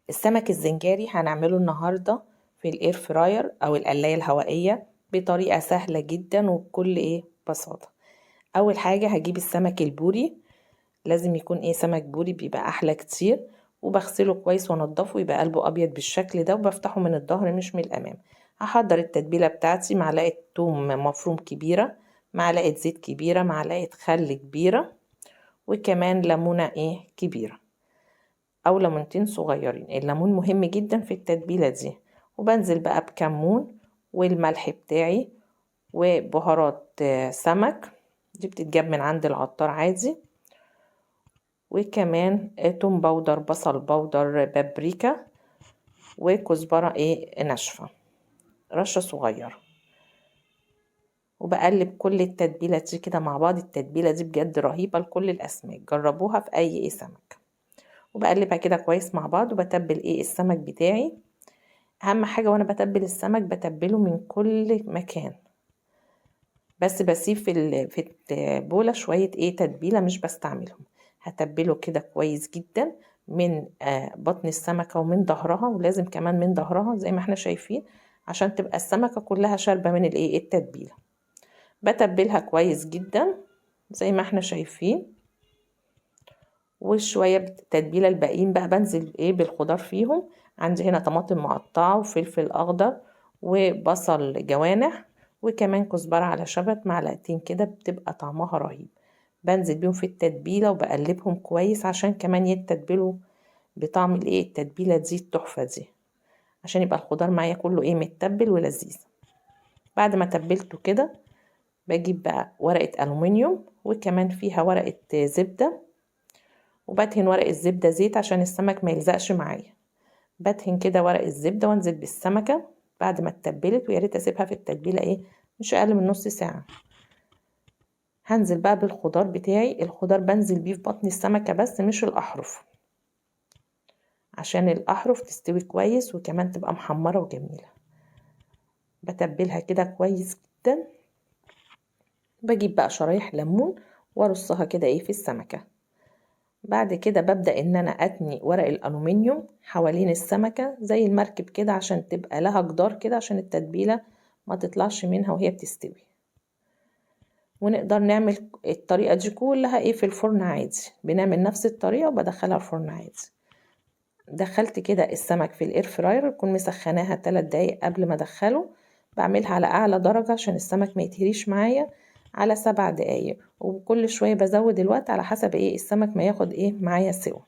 السمك الزنجاري هنعمله النهاردة في الاير فراير او القلاية الهوائية بطريقة سهلة جدا وبكل بساطة. اول حاجة هجيب السمك البوري، لازم يكون سمك بوري، بيبقى احلى كتير. وبغسله كويس وانضفه يبقى قلبه ابيض بالشكل ده، وبفتحه من الظهر مش من الامام. هحضر التتبيلة بتاعتي: معلقة توم مفروم كبيرة، معلقة زيت كبيرة، معلقة خل كبيرة، وكمان ليمونة كبيرة او ليمونتين صغيرين. الليمون مهم جدا في التتبيلة دي. وبنزل بقى بكمون والملح بتاعي وبهارات سمك، دي بتتجاب من عند العطار عادي، وكمان توم باودر، بصل باودر، بابريكا، وكزبرة ناشفة، رشة صغيرة. وبقلب كل التتبيلة دي كده مع بعض. التتبيلة دي بجد رهيبة لكل الأسماك، جربوها في أي سمك. وبقلبها كده كويس مع بعض. وبتبل السمك بتاعي. اهم حاجة وانا بتبل السمك بتبله من كل مكان، بس بسيب في البولة شوية تتبيلة، مش بستعملهم. هتبله كده كويس جدا من بطن السمكة ومن ظهرها، ولازم كمان من ظهرها زي ما احنا شايفين، عشان تبقى السمكة كلها شاربة من التتبيلة. بتبلها كويس جدا زي ما احنا شايفين. وشوية التتبيلة الباقيين بقى بنزل بالخضار فيهم. عندي هنا طماطم مقطعة وفلفل اخضر وبصل جوانح، وكمان كزبرة على شبت معلقتين كده، بتبقى طعمها رهيب. بنزل بيهم في التتبيلة وبقلبهم كويس عشان كمان يتتبلوا بطعم التتبيلة دي التحفة دي، عشان يبقى الخضار معايا كله متبل ولذيذ. بعد ما تبلته كده بجيب بقى ورقة ألومنيوم وكمان فيها ورقة زبدة، وبدهن ورق الزبدة زيت عشان السمك ما يلزقش معايا. بدهن كده ورق الزبدة وانزل بالسمكة بعد ما اتبلت، ويا ريت اسيبها في التتبيلة مش اقل من نص ساعة. هنزل بقى بالخضار بتاعي. الخضار بنزل بيه في بطن السمكة بس مش الاحرف، عشان الاحرف تستوي كويس وكمان تبقى محمرة وجميلة. بتبلها كده كويس جدا. بجيب بقى شرايح ليمون وارصها كده في السمكة. بعد كده ببدأ ان انا اتني ورق الالومنيوم حوالين السمكة زي المركب كده، عشان تبقى لها جدار كده، عشان التتبيلة ما تطلعش منها وهي بتستوي. ونقدر نعمل الطريقة دي كلها في الفرن عادي. بنعمل نفس الطريقة وبدخلها الفرن عادي. دخلت كده السمك في الاير فراير، اكون مسخناها 3 دقايق قبل ما ادخله. بعملها على اعلى درجة عشان السمك ما يتهريش معايا، على 7 دقايق. وكل شوية بزود الوقت على حسب السمك ما ياخد معايا سوا.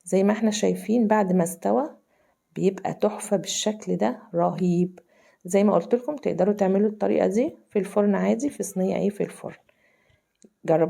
زي ما احنا شايفين بعد ما استوى بيبقى تحفة بالشكل ده، رهيب. زي ما قلت لكم تقدروا تعملوا الطريقة دي في الفرن عادي، في صينية في الفرن. جربوا.